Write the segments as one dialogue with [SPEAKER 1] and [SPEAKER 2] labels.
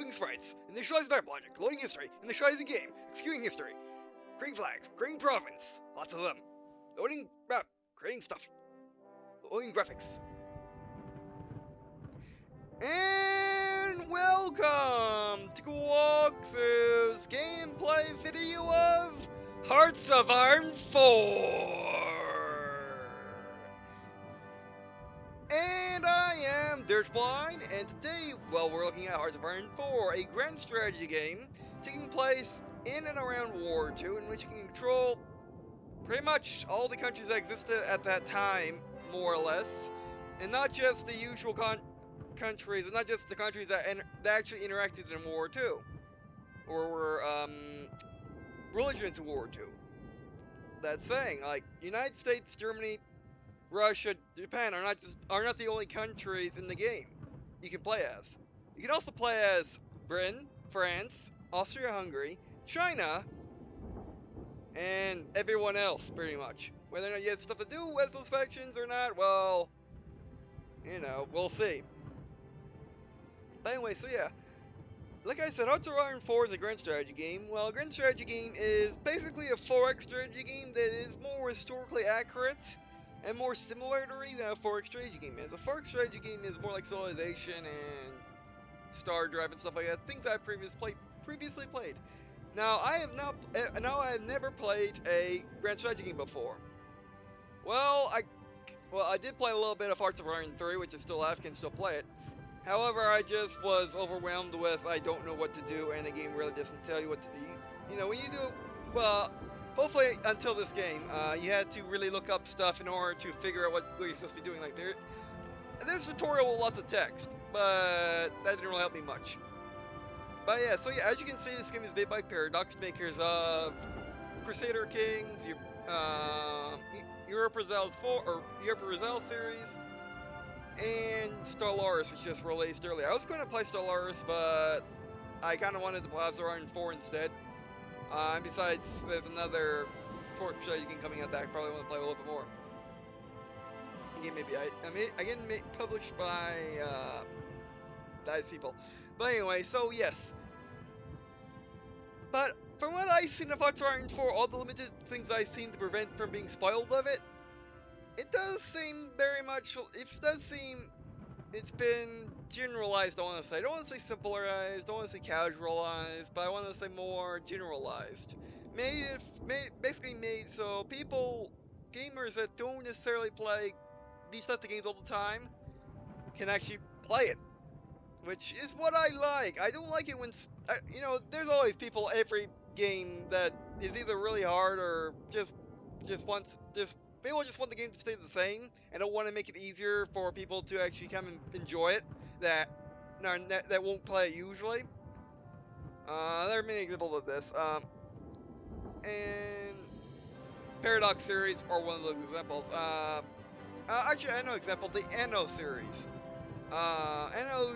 [SPEAKER 1] Loading sprites. Initialize map logic. Loading history. Initialize the game. Executing history. Creating flags. Creating province. Lots of them. Loading map. Creating stuff. Loading graphics. And welcome to Walkthrough's gameplay video of Hearts of Iron 4. And I am Dirtwine, and today, well, we're looking at Hearts of Iron 4, a grand strategy game taking place in and around World War II, in which you can control pretty much all the countries that existed at that time, more or less, and not just the usual countries, and not just the countries that actually interacted in World War II, or were belligerent to World War II. That's saying, like, United States, Germany, Russia, Japan are not the only countries in the game you can play as. You can also play as Britain, France, Austria-Hungary, China, and everyone else, pretty much. Whether or not you have stuff to do with those factions or not, well, you know, we'll see. But anyway, so yeah. Like I said, Hearts of Iron 4 is a grand strategy game. Well, a grand strategy game is basically a 4X strategy game that is more historically accurate and more simulatory than a 4X strategy game is. A 4X strategy game is more like Civilization and Star Drive and stuff like that, things I previously played. Now, I have never played a grand strategy game before. Well, I did play a little bit of Hearts of Iron 3, which I still have, can still play it. However, I just was overwhelmed with I don't know what to do, and the game really doesn't tell you what to do. You know, when you do, well, hopefully until this game, you had to really look up stuff in order to figure out what you're supposed to be doing. Like there's a tutorial with lots of text, but that didn't really help me much. But yeah, so yeah, as you can see, this game is made by Paradox, makers of Crusader Kings, Europa Universal series, and Stellaris, which just released earlier. I was going to play Stellaris, but I kind of wanted to play Hearts of Iron 4 instead. And besides, there's another 4X strategy game coming out that I probably want to play a little bit more. Again, maybe published by Dice people. But anyway, so yes. But from what I've seen of Hearts of Iron 4, all the limited things I've seen to prevent from being spoiled of it, it does seem very much, it's been generalized, I want to say. I don't want to say simplified, I don't want to say casualized, but I want to say more generalized. Basically made so gamers that don't necessarily play these types of games all the time, can actually play it. Which is what I like. I don't like it when, you know, there's always people every game that is either really hard or people just want the game to stay the same and don't want to make it easier for people to actually come and enjoy it that won't play it usually. There are many examples of this. And Paradox series are one of those examples. Actually, I know example, the Anno series. Anno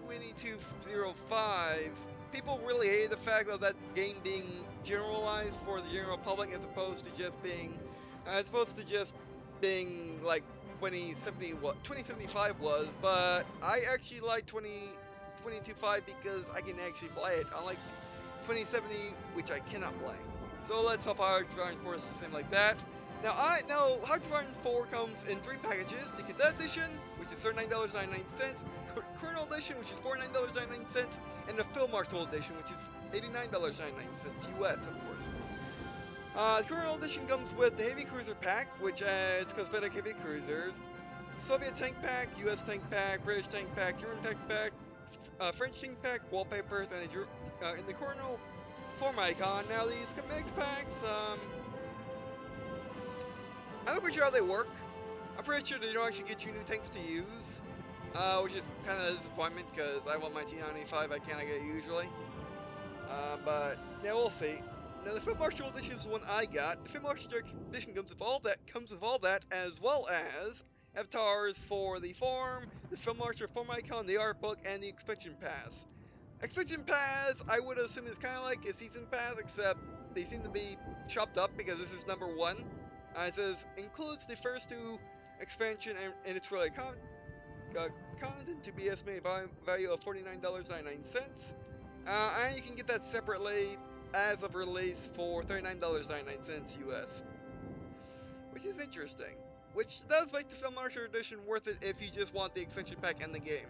[SPEAKER 1] 2205, people really hated the fact of that game being generalized for the general public as opposed to just being like 2075 was, but I actually like 2205 because I can actually play it, unlike 2070, which I cannot play. So let's hope Hearts of Iron 4 is the same like that. Now, I know Hearts of Iron 4 comes in 3 packages: the Cadet Edition, which is $39.99, Colonel Edition, which is $49.99, and the Field Marshal Edition, which is $89.99 US, of course. The Colonel Edition comes with the Heavy Cruiser Pack, which adds cosmetic heavy cruisers, Soviet Tank Pack, US Tank Pack, British Tank Pack, German Tank Pack, French Tank Pack, wallpapers, and in the Colonel form icon. Now these cosmetics packs, I'm not quite sure how they work. I'm pretty sure they don't actually get you new tanks to use, which is kind of a disappointment because I want my T95, I cannot get it usually. But yeah, we'll see. Now the Field Marshal Edition is the one I got. The Field Marshal Edition comes with all that, as well as avatars for the form, the Field Marshal form icon, the art book, and the expansion pass. Expansion pass, I would assume, is kind of like a season pass, except they seem to be chopped up because this is number 1. It says includes the first 2 expansion and its related content to be estimated value of $49.99. And you can get that separately as of release for $39.99 US, which is interesting. Which does make the Film Archer Edition worth it if you just want the extension pack and the game.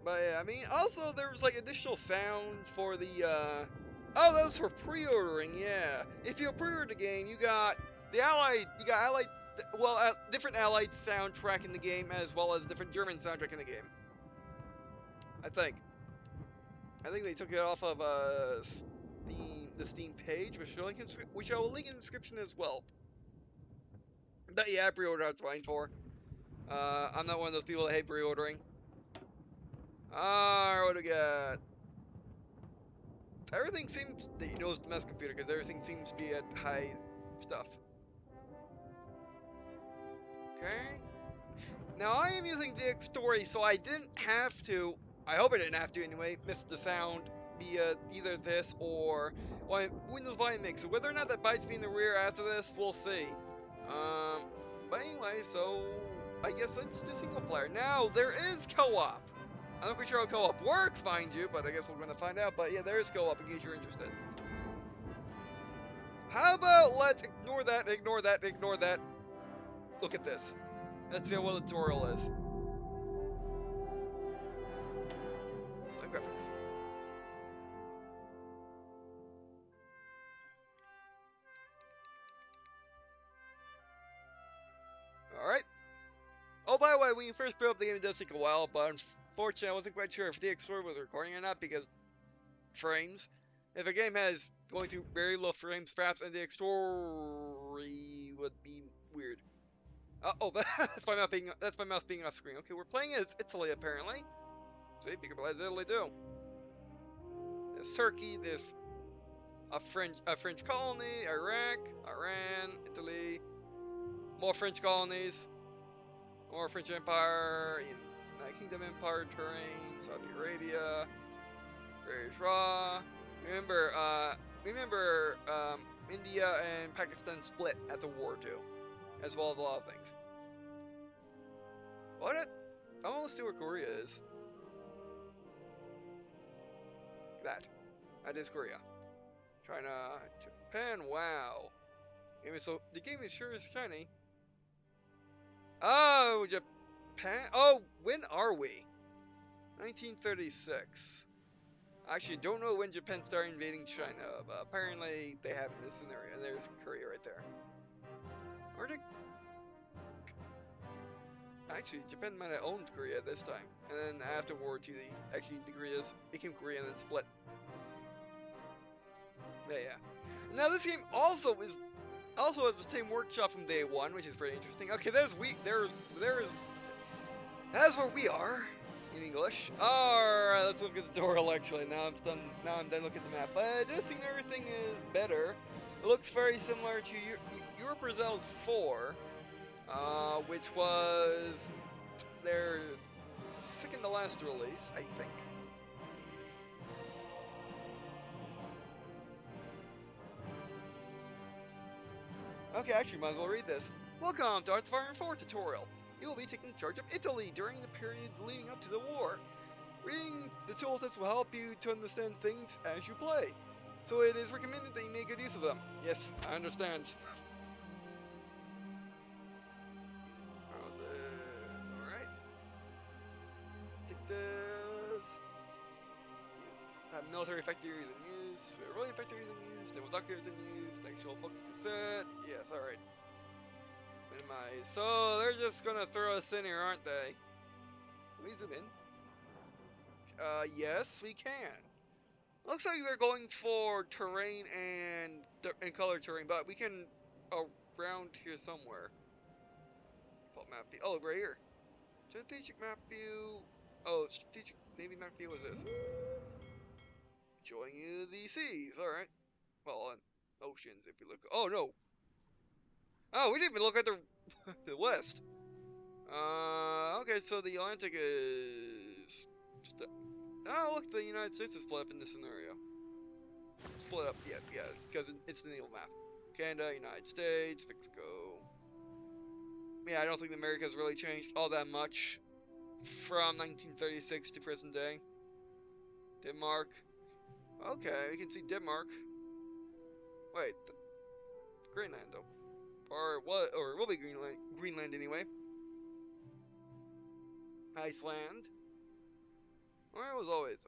[SPEAKER 1] But yeah, I mean, also there was like additional sounds for the. Oh, that was for pre-ordering. Yeah, if you pre-order the game, you got Allied, well, different Allied soundtrack in the game as well as different German soundtrack in the game. I think. I think they took it off of the Steam page, which I will link in the description as well. But yeah, pre-order that's fine for. I'm not one of those people that hate pre-ordering. Alright, what do we got? Everything seems that you know it's the mess computer because everything seems to be at high stuff. Okay. Now I am using DX Story, so I didn't have to. I hope I didn't have to anyway. Miss the sound via either this or Windows Volume Mix. So whether or not that bites me in the rear after this, we'll see. But anyway, so I guess let's do single player. Now there is co-op. I'm not quite sure how co-op works, mind you, but I guess we're gonna find out. But yeah, there is co-op in case you're interested. How about let's ignore that, ignore that, ignore that. Look at this. Let's see what the tutorial is. And graphics. Alright. Oh, by the way, when you first build up the game, it does take a while, but unfortunately, I wasn't quite sure if the Explorer was recording or not because frames. If a game has going through very low frames, perhaps, and the story would be weird. Oh, that's my mouse being off screen. Okay, we're playing as Italy apparently. See, you can play as Italy too. There's Turkey, there's a French colony, Iraq, Iran, Italy, more French colonies, more French Empire, United Kingdom Empire terrain, Saudi Arabia, British Raw. Remember, India and Pakistan split at the war too, as well as a lot of things. I want to see where Korea is. That is Korea. China, Japan. Wow. So the game is sure is shiny. Oh, Japan. Oh, when are we? 1936. I actually don't know when Japan started invading China, but apparently they have in this scenario. And there's Korea right there. Actually, Japan might have owned Korea this time. And then after World War II, the Koreas became Korea and then split. Yeah. Now this game also has the same workshop from day one, which is pretty interesting. Okay, that's where we are in English. Alright, let's look at the tutorial actually. Now I'm done looking at the map. But I just think everything is better. It looks very similar to Europrezel's 4, which was their second to last release, I think. Okay, actually, might as well read this. Welcome to Hearts of Iron 4 tutorial. You will be taking charge of Italy during the period leading up to the war. Reading the tooltips will help you to understand things as you play. So it is recommended that you make good use of them. Yes, I understand. Alright. Take this. Have military factories in use. Rolling factories in use. Naval dockyards in use. Actual focus is set. Yes, alright. Minimize. So they're just gonna throw us in here, aren't they? Can we zoom in? Yes, we can. Looks like they're going for terrain and color terrain, but we can around here somewhere. Default map view. Oh, right here. Strategic map view. Oh, strategic Navy map view. What is this? Showing you the seas. All right. Well, oceans if you look. Oh no. Oh, we didn't even look at the west. Okay, so the Atlantic is. Oh, look, the United States is split up in this scenario. Split up, yeah, because it's the naval map. Canada, United States, Mexico. yeah, I don't think America's really changed all that much from 1936 to present day. Denmark. Okay, we can see Denmark. Wait, Greenland though. Or what? Or it will be Greenland. Greenland anyway. Iceland. Where was always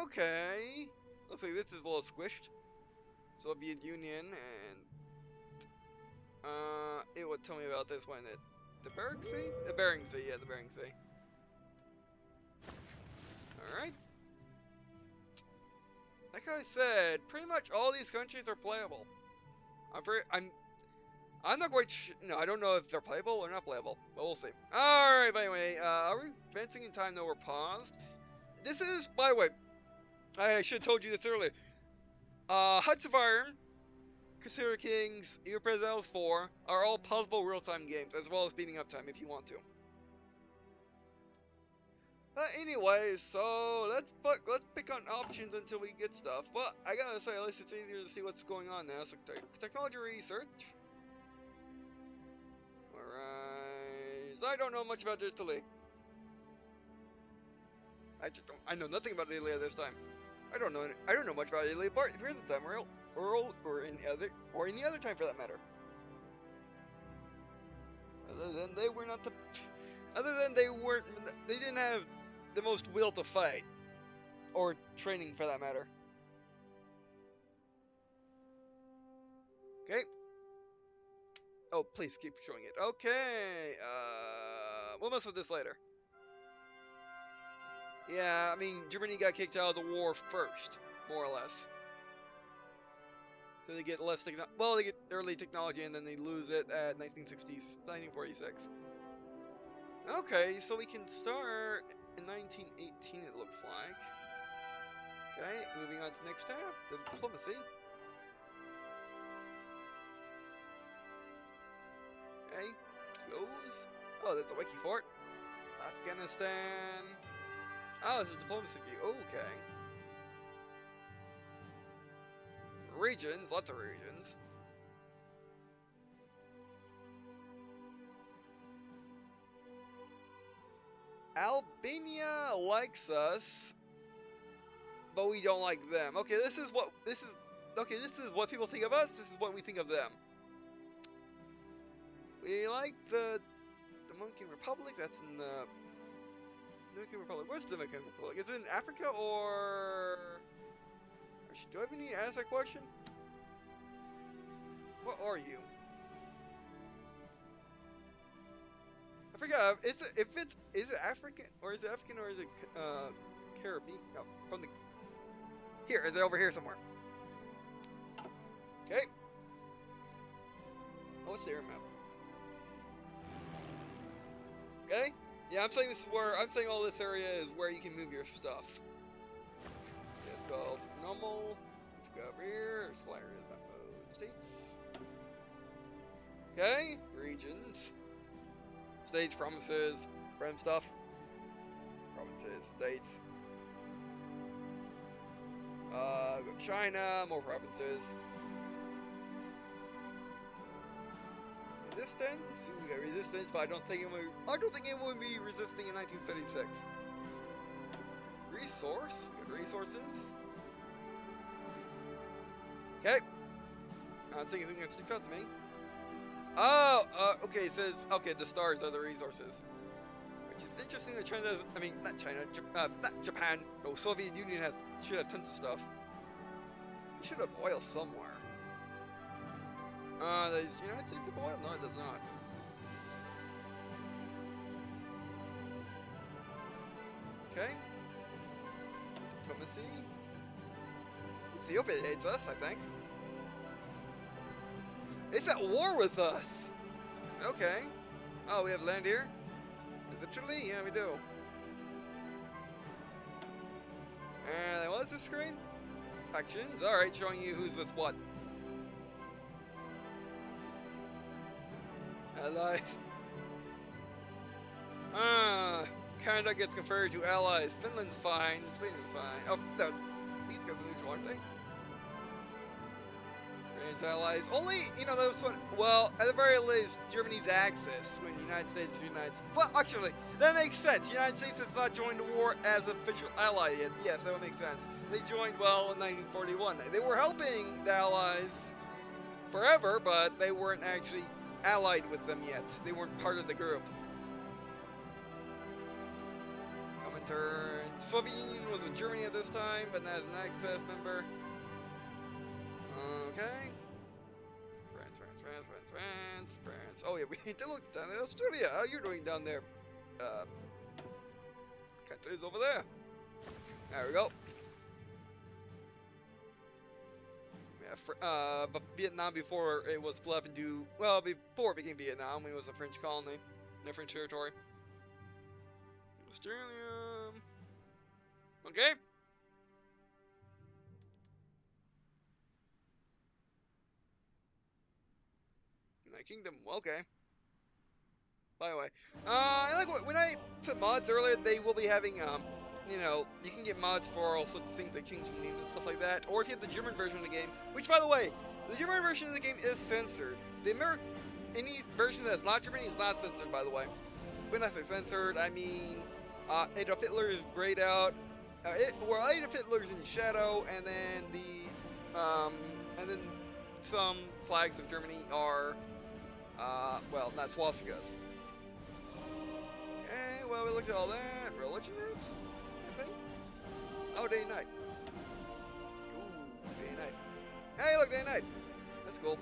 [SPEAKER 1] Okay. Looks like this is a little squished. Soviet Union and it would tell me about this one. The Bering Sea? The Bering Sea, yeah, the Bering Sea. Alright. Like I said, pretty much all these countries are playable. I'm not quite no, I don't know if they're playable or not playable, but we'll see. Alright, but anyway, are we advancing in time? No, we're paused. This is, by the way, I should have told you this earlier. Huts of Iron, Crusader Kings, Euro Presidents 4 are all pausable real-time games, as well as speeding up time if you want to. But anyway, so let's pick on options until we get stuff. But I gotta say, at least it's easier to see what's going on now. So technology research. Alright. I don't know much about Italy. I know nothing about Italy at this time. I don't know much about Italy, but here's the time, or any other time for that matter. Other than they didn't have the most will to fight, or training for that matter. Okay. Oh, please keep showing it. Okay. We'll mess with this later. Yeah, I mean, Germany got kicked out of the war first, more or less. So they get less technology. Well, they get early technology and then they lose it at 1946. Okay, so we can start in 1918, it looks like. Okay, moving on to the next tab, diplomacy. Okay, close. Oh, there's a wiki for it. Afghanistan. Oh, this is diplomacy view. Okay. Regions, lots of regions. Albania likes us, but we don't like them. Okay, this is what people think of us. This is what we think of them. We like the Dominican Republic. That's in the Dominican Republic. Where's the Dominican Republic? Is it in Africa or? Do I even need to ask that question? What are you? I forgot. Is it African or is it African or is it Caribbean? No, from the here. Is it over here somewhere? Okay. Oh, what's the air map? Okay. Yeah, I'm saying all this area is where you can move your stuff. Yeah, so normal. Let's go over here. There's flyers on mode states. Okay, regions. States, provinces, random stuff. Provinces, states. Go China, more provinces. Resistance? We got resistance, but I don't think it would be resisting in 1936. Resource? We got resources. Okay. I don't think anything that sticks out to me. Oh, okay, it says, okay, the stars are the resources. Which is interesting that China, I mean, not China, not Japan, no, Soviet Union should have tons of stuff. We should have oil somewhere. Does the United States have oil? No, it does not. Okay. Diplomacy. Ethiopia hates us, I think. It's at war with us! Okay. Oh, we have land here? Is it Chile? Yeah, we do. And what is this screen? Factions. Alright, showing you who's with what. Allies. Canada gets conferred to allies. Finland's fine. Sweden's fine. Oh, no. These guys are neutral, aren't they? Germany's allies. Only, you know, those one. Well, at the very least, Germany's Axis when the United States unites. Well, actually, that makes sense. The United States has not joined the war as official ally yet. Yes, that would make sense. They joined well in 1941. They were helping the Allies forever, but they weren't actually allied with them yet. They weren't part of the group. Turn. Soviet Union was with Germany at this time, but not as an Axis member. Okay. France. Oh yeah, we need to look down at Australia. How you doing down there? Countries over there. There we go. Yeah, but Vietnam before it was split up into, well, before it became Vietnam, it was a French colony, a French territory. Australia. Okay. United Kingdom. Okay. By the way, I like when I put mods earlier, they will be having, you know, you can get mods for all sorts of things like changing names and stuff like that. Or if you have the German version of the game, which, by the way, the German version of the game is censored. Any version that's not German is not censored, by the way. When I say censored, I mean Adolf Hitler is grayed out. Adolf Hitler's in shadow, and then some flags of Germany are, well, not swastikas. Okay, well, we looked at all that. Religion groups, I think. Oh, day and night. Ooh, day and night. Hey, look, day and night. That's cool.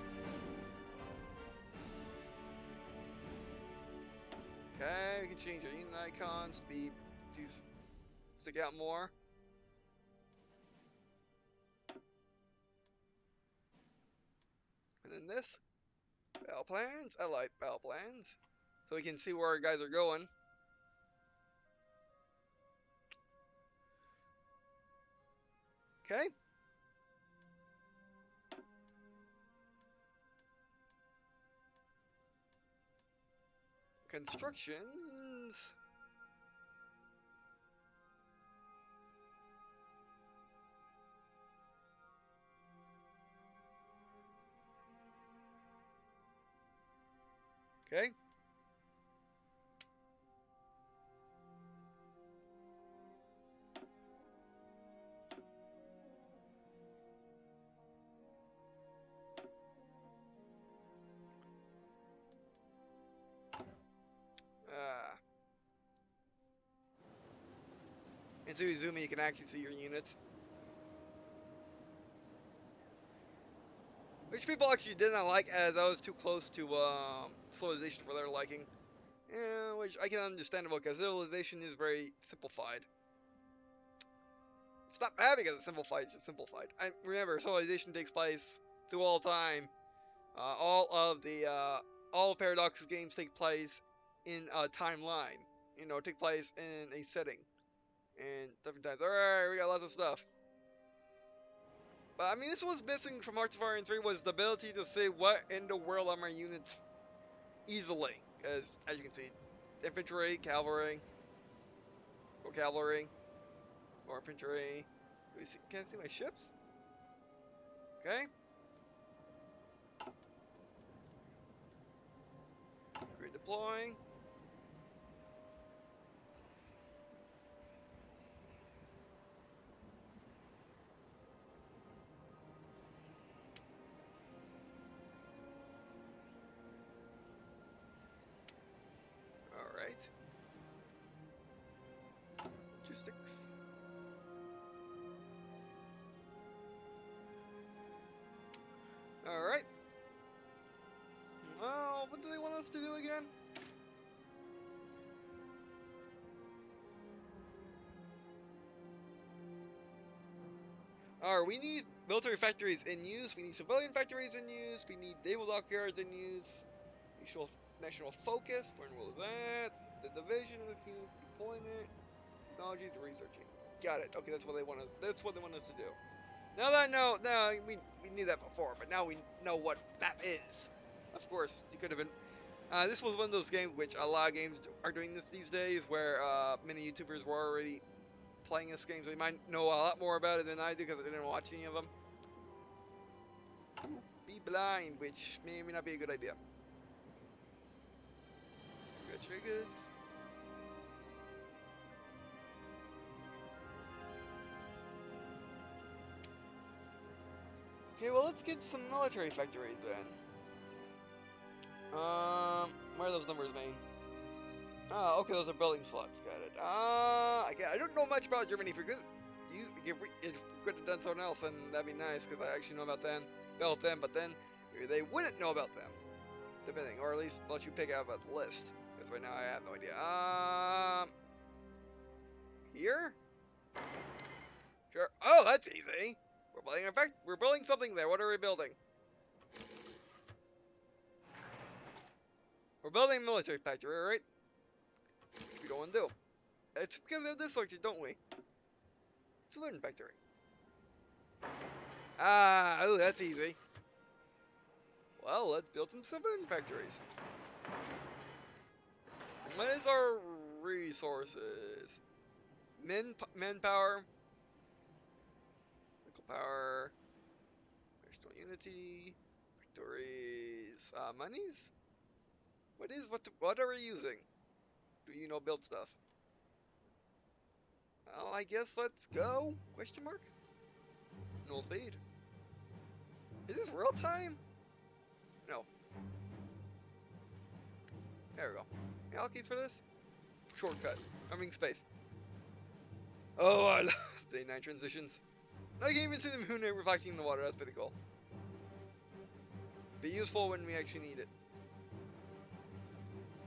[SPEAKER 1] Okay, we can change our unit icons to stick out more. And then this, battle plans. I like battle plans, so we can see where our guys are going. Okay. Constructions. Okay. And so you zoom in, you can actually see your units. Which people actually did not like, as I was too close to civilization for their liking. Yeah, which I can understand about, because civilization is very simplified. It's not bad because it's simplified, it's just simplified. Remember, civilization takes place through all time. All Paradox's games take place in a timeline. You know, take place in a setting. And different times. Alright, we got lots of stuff. But I mean, this was missing from Hearts of Iron 3 was the ability to see what in the world are my units easily. Because, as you can see, infantry, cavalry, or cavalry, or infantry. Can I see my ships? Okay. Redeploying. Alright. Logistics. Alright. Well, what do they want us to do again? Alright, we need military factories in use, we need civilian factories in use, we need naval dockyards in use, national focus, when was that? The division of deployment, technologies, researching. Got it. Okay, that's what they want us to do. Now that I know, we knew that before, but now we know what that is. Of course, you could have been. This was one of those games which a lot of games are doing this these days, where many YouTubers were already playing this game, so they might know a lot more about it than I do because I didn't watch any of them. Be blind, which may or may not be a good idea. So we got trade goods. Okay, well, let's get some military factories then. Where are those numbers, main? Oh, okay, those are building slots. Got it. I don't know much about Germany. If we could have done something else, then that'd be nice, because I actually know about them, but then maybe they wouldn't know about them, depending, or at least let you pick out about the list, because right now I have no idea. Here? Sure. Oh, that's easy. We're building something there. What are we building? We're building a military factory, right? We don't want to do. It's because of this selected, don't we? Saloon factory. Oh, that's easy. Well, let's build some saloon factories. What is our resources? Manpower, medical power, national unity, factories, monies. What are we using? Do you know build stuff? Well, I guess let's go? Question mark. No speed. Is this real time? No. There we go. Allocates for this? Shortcut. I mean space. Oh, I love day 9 transitions. I can even see the moon reflecting in the water. That's pretty cool. Be useful when we actually need it.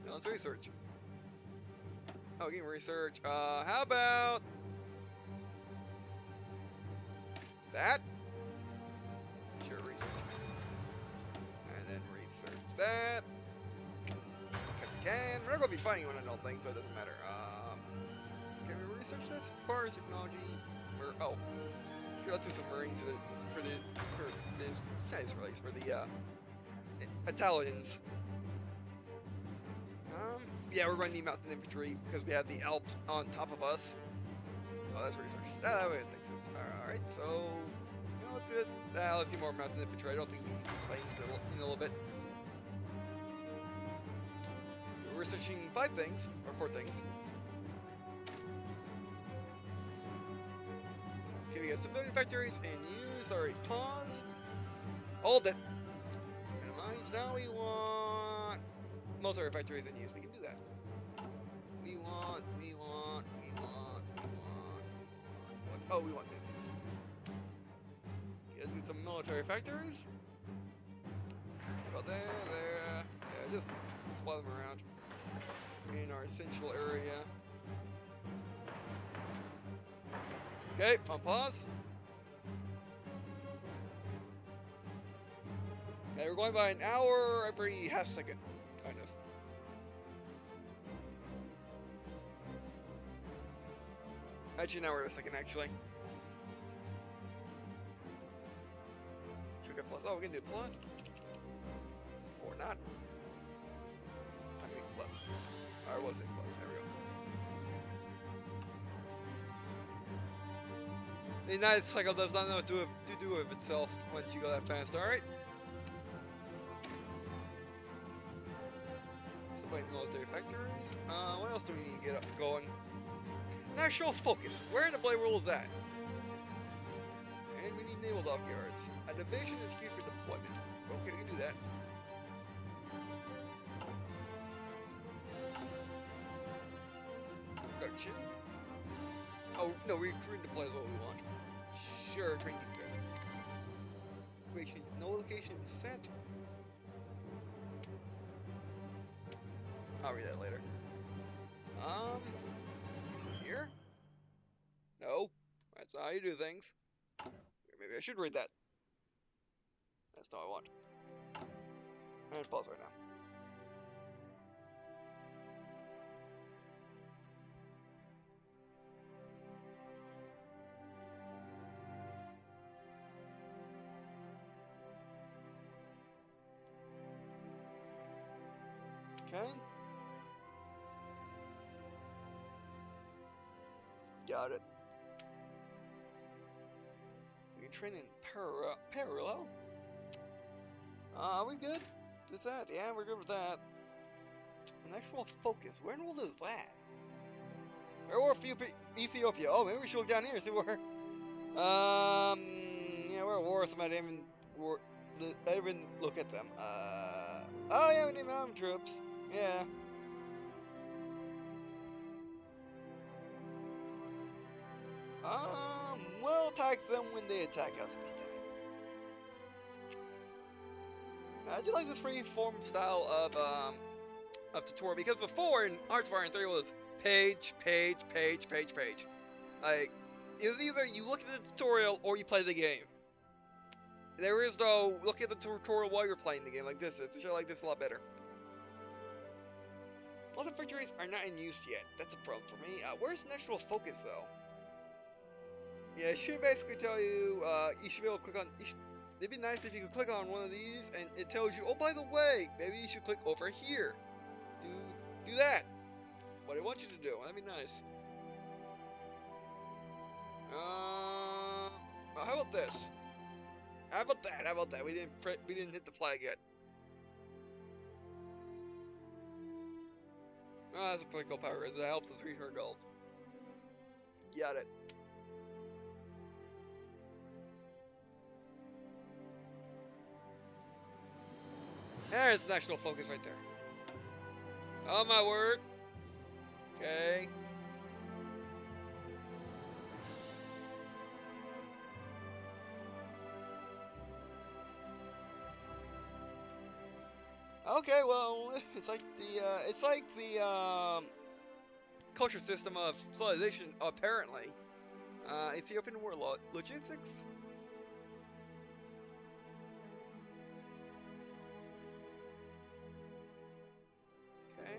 [SPEAKER 1] Now let's research. Oh, game research. How about that? Sure, research. And then research that. If we can. We're not going to be fighting one, I don't think, so it doesn't matter. Can we research this? Cars, technology. Oh. Sure, let's do some marines for this nice release for the Italians. Yeah, we're going to need mountain infantry because we have the Alps on top of us. Oh, that's research. That would make sense. Alright, so let's do it. Let's get more mountain infantry. I don't think we need planes in a little bit. We're researching 5 things, or 4 things. Okay, we got civilian factories and use. Alright, pause. Hold it. Minimize. Now we want military factories and use. We can do that. We want. Oh, we want navys. Okay, let's get some military factories. About there. Yeah, just spot them around in our essential area. Okay, on pause. Okay, we're going by an hour every half second, kind of. Actually, an hour a second, actually. Should we get plus? Oh, we can do plus. Or not. I think plus. Or was it plus? There we go. The United Cycle does not know what to do with itself once you go that fast, alright? Military factories. What else do we need to get up going? National focus. Where in the play world is that? And we need naval dockyards. A division is key for deployment. Okay, we can do that. Production. Oh no, recruiting deploy is what we want. Sure, train these guys. Wait, no location set. I'll read that later. Here? No. That's not how you do things. Maybe I should read that. That's not what I want. And pause right now. Okay. Got it. We can train in parallel. Are we good with that? Yeah, we're good with that. An actual focus. Where in the world is that? Where were Ethiopia? Oh, maybe we should look down here and see where. Yeah, we're at war with them. I didn't even look at them. Oh yeah, we need mountain troops. Yeah. We'll attack them when they attack us. I do like this free-form style of tutorial because before in Hearts of Iron 3 was page, page, page, page, page. Like, it was either you look at the tutorial or you play the game. There is no look at the tutorial while you're playing the game like this. It's like this a lot better. Well, the victories are not in use yet. That's a problem for me. Where's the actual focus though? Yeah, it should basically tell you. You should be able to click on. It'd be nice if you could click on one of these and it tells you. Oh, by the way, maybe you should click over here. Do that. What I want you to do. That'd be nice. How about this? How about that? How about that? We didn't hit the flag yet. Oh, that's a pretty cool power. That helps us reach our goals. Got it. There's national focus right there. Oh my word. Okay. Okay, well, it's like the culture system of civilization apparently. Ethiopian war logistics. Okay.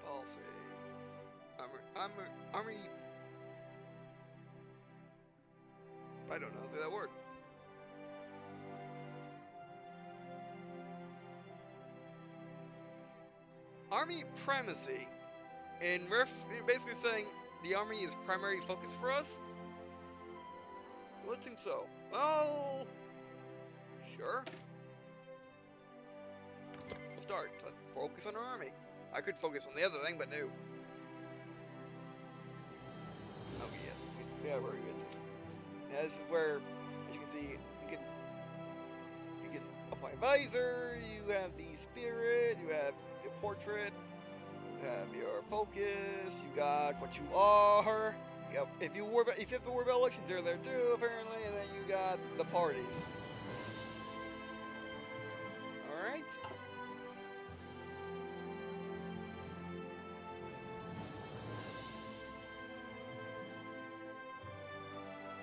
[SPEAKER 1] Policy. Army. I don't know how to say that word. Army primacy. And basically saying the army is primary focus for us? Well, it seems so. Well, sure. Start. Let's focus on our army. I could focus on the other thing, but no. Oh yes, we are very good at this. Now this is where, as you can see, you can apply advisor. You have the spirit. You have your portrait. You have your focus. You got what you are. Yep. If you have to worry about elections, they're there too, apparently. And then you got the parties. All right.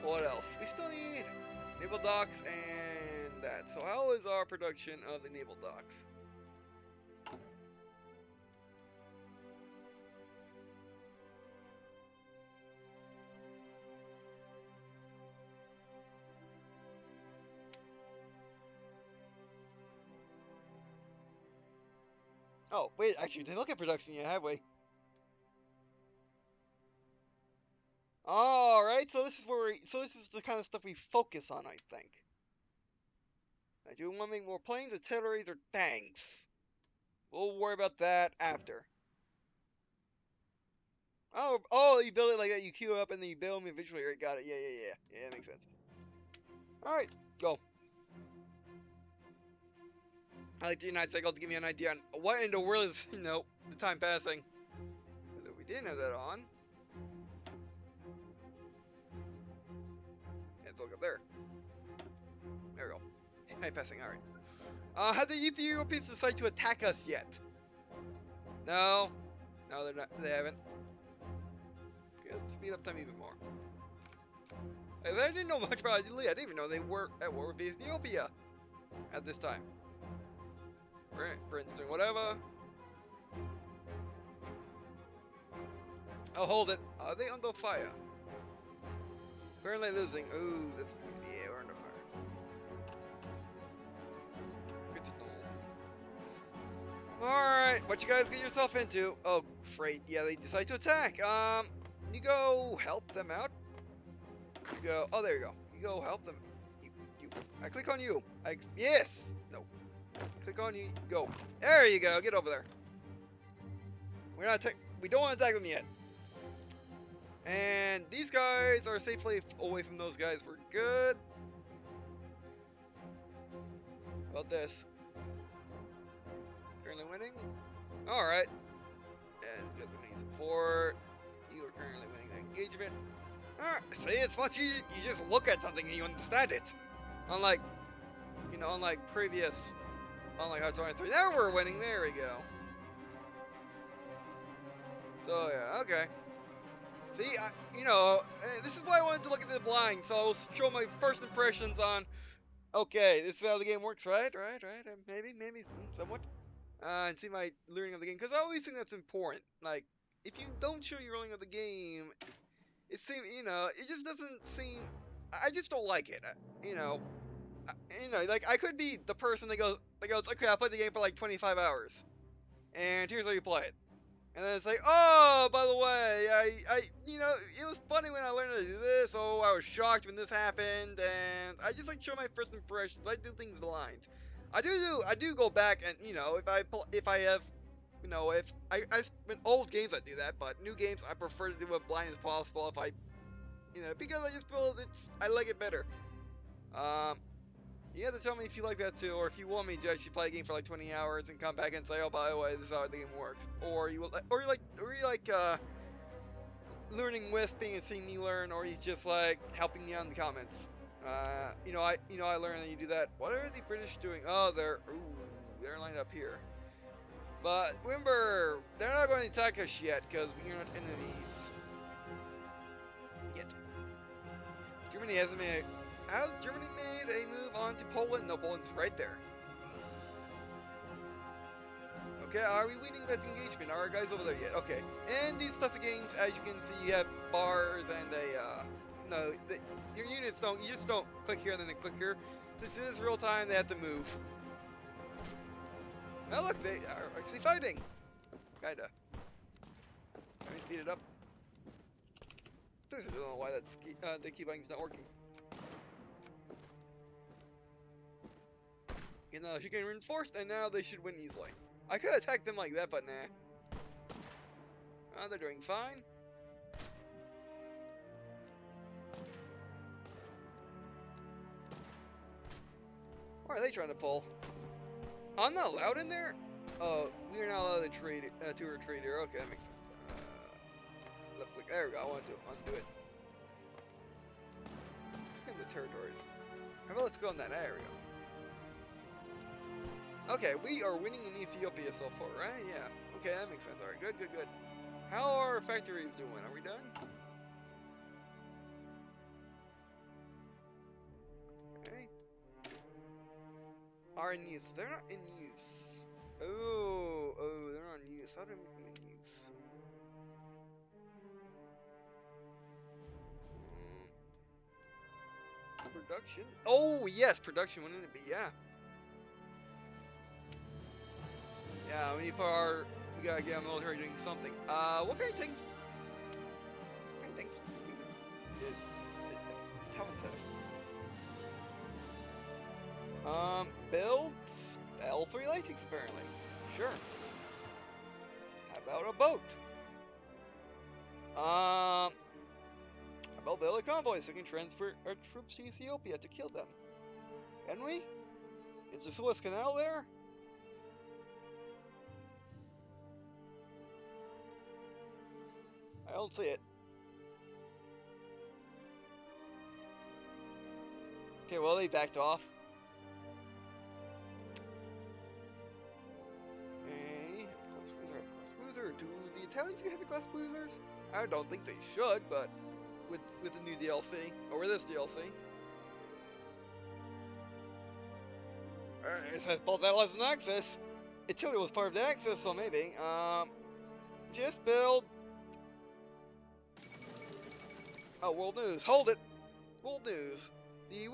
[SPEAKER 1] What else? We still need naval docks and that. So how is our production of the naval docks? Oh, wait, actually, didn't look at production yet, have we? Alright, so this is this is the kind of stuff we focus on, I think. I do want to make more planes, artilleries, or tanks. We'll worry about that after. Oh, you build it like that, you queue up, and then you build them individually, right? Got it, yeah, that makes sense. Alright, go. I like the United Cycle to give me an idea on what in the world is, the time passing. We didn't have that on. Let's look up there. There we go. Time passing, alright. Have the Ethiopians decided to attack us yet? No. No, they're not. They haven't. Okay, let's speed up time even more. I didn't know much about Italy. I didn't even know they were at war with Ethiopia at this time. For instance, whatever. Oh, hold it. Are they under fire? Apparently losing. Ooh, that's... Yeah, we're under fire. Alright, what you guys get yourself into? Oh, great. Yeah, they decide to attack. You go help them out. You go... Oh, there you go. You go help them. I click on you. Yes! No. Click on you. Go. There you go. Get over there. We don't want to attack them yet. And these guys are safely away from those guys. We're good. How about this? Currently winning. Alright. And because we need support. You are currently winning the engagement. Alright. See, it's much easier. You just look at something and you understand it. Unlike, unlike previous. Unlike Hot 23. Now we're winning. There we go. So, yeah. Okay. See, this is why I wanted to look at the blind, so I'll show my first impressions on, okay, this is how the game works, right, maybe, somewhat, and see my learning of the game, because I always think that's important. Like, if you don't show your learning of the game, it seems, it just doesn't seem, I just don't like it, like, I could be the person that goes, okay, I'll play the game for like 25 hours, and here's how you play it. And then it's like, oh, by the way, it was funny when I learned to do this. Oh, I was shocked when this happened, and I just like show my first impressions. I do things blind. I do go back and if I have, in old games I do that, but new games I prefer to do it blind as possible. If I, because I just feel I like it better. You have to tell me if you like that too, or if you want me to actually play a game for like 20 hours and come back and say, oh, by the way, this is how the game works. Or you like learning with me and seeing me learn, or you just like helping me out in the comments. I learned that you do that. What are the British doing? Oh, they're lined up here. But remember, they're not going to attack us yet because we are not enemies. Yet. Germany hasn't made. Has Germany made a move on to Poland? No, Poland's right there. Okay, are we winning that engagement? Are our guys over there yet? Okay. And these types of games, as you can see, you have bars and your units you just don't click here and then they click here. This is real time, they have to move. Now look, they are actually fighting. Kinda. Let me speed it up. I don't know why the keybinding's not working. She can reinforce, and now they should win easily. I could attack them like that, but nah. They're doing fine. What are they trying to pull? I'm not allowed in there? Oh, we are not allowed to trade to retreat here. Okay, that makes sense. Left click. There we go. I want to undo it. In the territories. How about let's go on that? There we go. Okay, we are winning in Ethiopia so far, right? Yeah. Okay, that makes sense. Alright, good. How are our factories doing? Are we done? Okay. Are in use. They're not in use. Oh, they're not in use. How do I make them in use? Production? Oh, yes, production. Wouldn't it be? Yeah. Yeah, we gotta get our military doing something. What kind of things? Build L3 lightings apparently. Sure. How about a boat? How about build a convoy so we can transfer our troops to Ethiopia to kill them? Can we? Is the Suez Canal there? I don't see it. Okay, well they backed off. Okay, class cruiser. Do the Italians have a class cruisers? I don't think they should, but with the new DLC or with this DLC. It says both allies and Axis. Italy was part of the Axis, so maybe. Just build. Oh, World News. Hold it. World News. The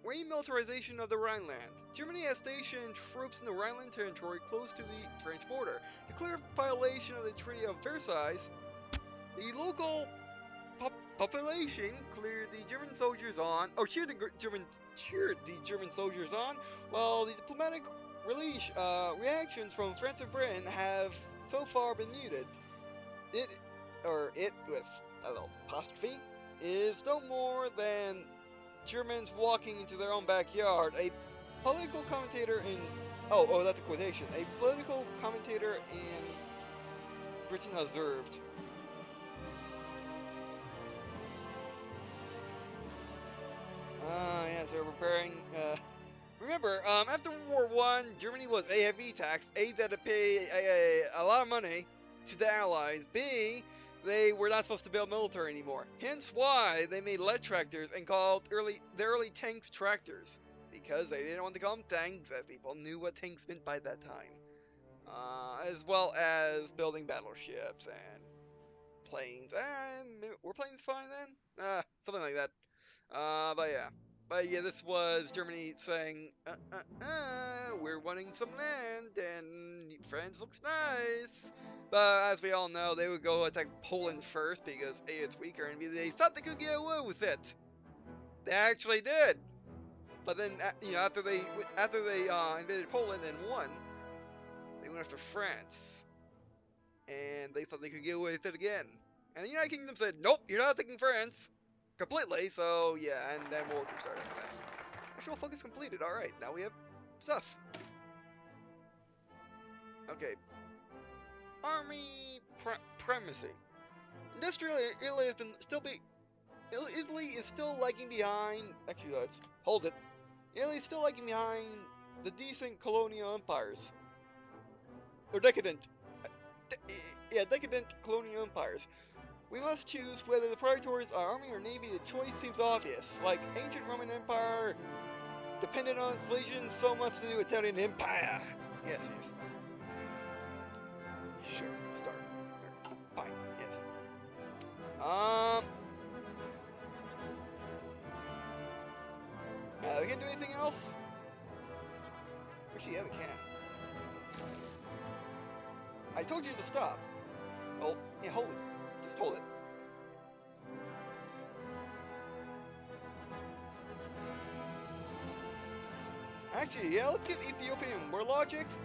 [SPEAKER 1] remilitarization of the Rhineland. Germany has stationed troops in the Rhineland territory close to the French border. The clear violation of the Treaty of Versailles. The local population cleared the German soldiers on, or cheered the German soldiers on, while the diplomatic reactions from France and Britain have so far been muted. It with a little apostrophe, is no more than Germans walking into their own backyard. A political commentator in that's a quotation. A political commentator in Britain observed. Yes, they're preparing. Remember, after World War I, Germany was A, heavily taxed, A, they had to pay a lot of money to the Allies, B, they were not supposed to build military anymore. Hence why they made lead tractors and called the early tanks tractors. Because they didn't want to call them tanks, as people knew what tanks meant by that time. As well as building battleships and planes. Were planes fine then? Something like that. But yeah, this was Germany saying, we're wanting some land, and France looks nice. But as we all know, they would go attack Poland first because A, it's weaker, and B, they thought they could get away with it. They actually did. But then, after they invaded Poland and won, they went after France, and they thought they could get away with it again. And the United Kingdom said, nope, you're not taking France. Completely, so yeah, and then World War II started after that. Actual focus completed, alright, now we have stuff. Okay. Army primacy. Industrial Italy Italy is still lagging behind, actually let's hold it. Italy is still lagging behind the decent colonial empires. Or decadent. Decadent colonial empires. We must choose whether the priorities are army or navy. The choice seems obvious. Like ancient Roman Empire depended on its legions, so much the new Italian Empire. Yes. Sure, start. Fine, yes. We can't do anything else? Actually, yeah, we can. I told you to stop. Oh, yeah, hold it. Just hold it. Actually, yeah, let's get Ethiopian war logics,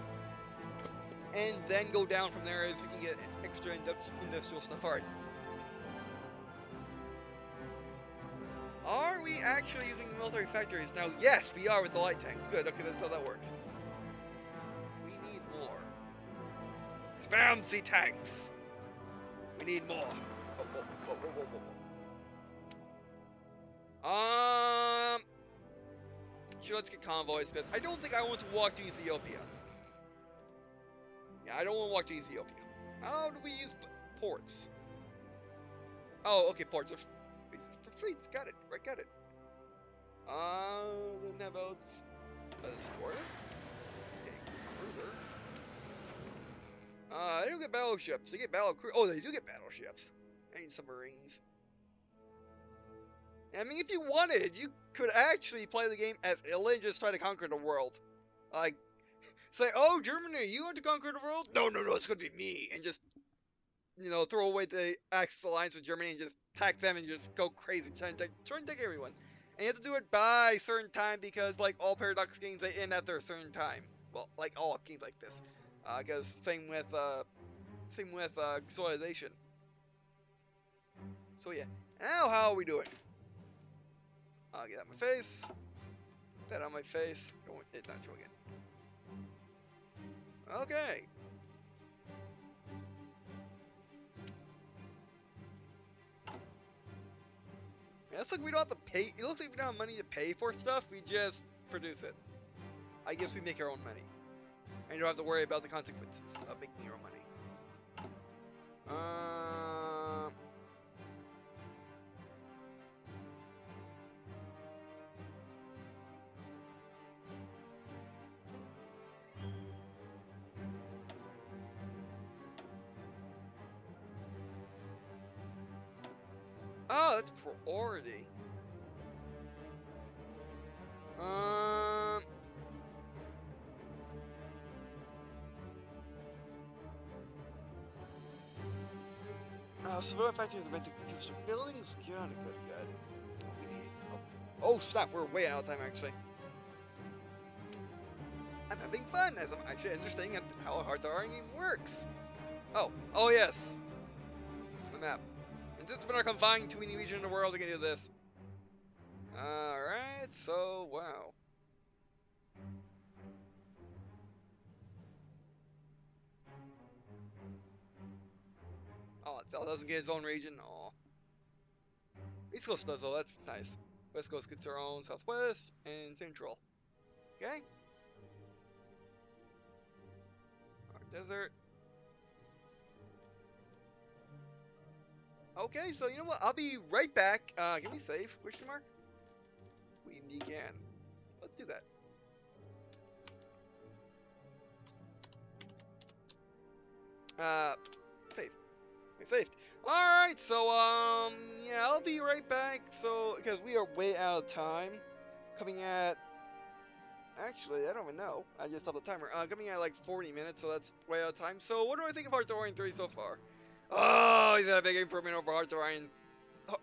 [SPEAKER 1] and then go down from there as we can get extra industrial stuff. Alright. Are we actually using military factories now? Yes, we are with the light tanks. Good, okay, that's how that works. We need more. Fancy tanks! We need more. Sure, let's get convoys, because I don't think I want to walk to Ethiopia. Yeah, I don't want to walk to Ethiopia. How do we use ports? Oh, okay, ports are for fleets. Got it. Right, got it. Then how about destroyer? Okay, cruiser. They don't get battleships. They get Oh, they do get battleships. I need submarines. I mean, if you wanted, you could actually play the game as Italy and just try to conquer the world. Like, say, oh, Germany, you want to conquer the world? No, it's gonna be me. And just, throw away the Axis alliance with Germany and just attack them and just go crazy, trying to take everyone. And you have to do it by a certain time because, like, all Paradox games, they end after a certain time. Well, like, all games like this. Because same with consolidation. So, yeah. Now, how are we doing? I'll get out my face. That on my face. It's not showing it. Okay. It looks like we don't have to pay. It looks like we don't have money to pay for stuff. We just produce it. I guess we make our own money. And you don't have to worry about the consequences of making your own money. Oh, that's priority. Civilian factories are meant to construct buildings. Good. We need. Oh, snap! We're way out of time actually. I'm having fun as I'm actually understanding how hard the RNG game works. Oh yes, the map. And since we're not confined to any region in the world, we can do this. Alright, so, wow. Oh, it doesn't get its own region. Oh. East Coast does though, that's nice. West Coast gets their own, Southwest, and Central. Okay? Our desert. Okay, so you know what? I'll be right back. Can we save? Question mark? We indeed can. Let's do that. Save. We saved. Alright, so, yeah, I'll be right back. So, because we are way out of time. Coming at... Actually, I don't even know. I just saw the timer. Coming at like 40 minutes, so that's way out of time. So, what do I think of Hearts of Iron 3 so far? Oh, he's had a big improvement over Hearts of Iron. Oh,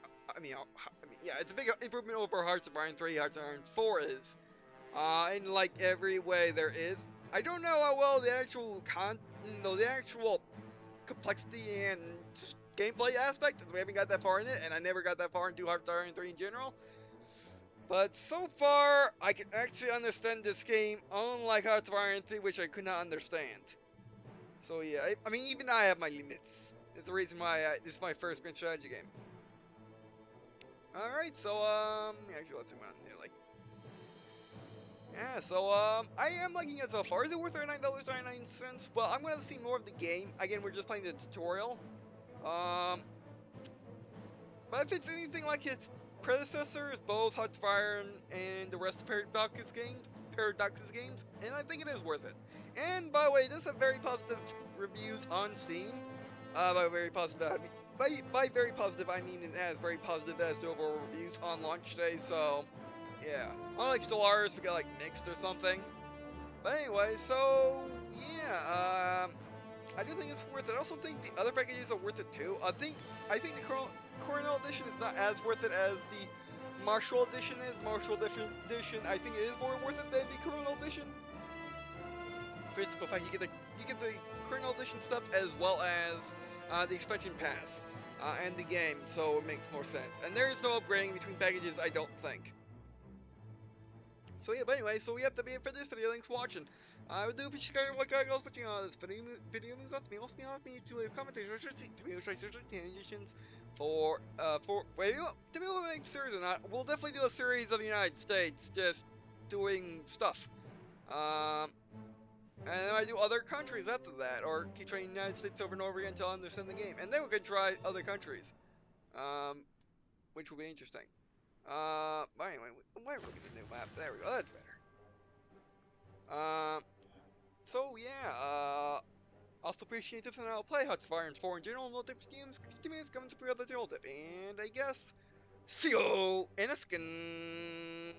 [SPEAKER 1] yeah, it's a big improvement over Hearts of Iron 3. Hearts of Iron 4 is. In like every way there is. I don't know how well the actual the actual complexity and just gameplay aspect. We haven't got that far in it, and I never got that far into Hearts of Iron 3 in general. But so far, I can actually understand this game, unlike Hearts of Iron 3, which I could not understand. So yeah, I mean, even I have my limits. It's the reason why this is my first Grand Strategy game. Alright, so, actually, let's see what I'm like. Yeah, so, I am liking it so far. Is it worth $39.99? Well, I'm gonna see more of the game. Again, we're just playing the tutorial. But if it's anything like its predecessors, both Hearts of Iron and the rest of Paradox's games, and I think it is worth it. And by the way, this has very positive reviews on Steam. By very positive, by very positive, I mean it has very positive as the overall reviews on launch day. So, yeah, unlike Stellaris, we got like mixed or something. But anyway, so yeah, I do think it's worth it. I also think the other packages are worth it too. I think the Coronel Edition is not as worth it as the Marshall Edition is. Marshall Edition, I think it is more worth it than the Coronel Edition. First of all, you get the Coronel Edition stuff as well as the expansion pass and the game, so it makes more sense. And there is no upgrading between packages, I don't think. So yeah, but anyway, so we have to be it for this video. Thanks for watching. I would do appreciate what guys watching this video means a lot to me. Also means a lot to me to leave comments suggestions for wait, to be able to make a series or not. We'll definitely do a series of the United States, just doing stuff. And then I do other countries after that, or keep trying the United States over and over again until I understand the game, and then we can try other countries, which will be interesting. But anyway, why are we looking at the new map? There we go, that's better. So yeah, also appreciate tips on how to play Hearts of Iron 4 in general, no tips, games, coming to free other general tip, and I guess, see you in a second.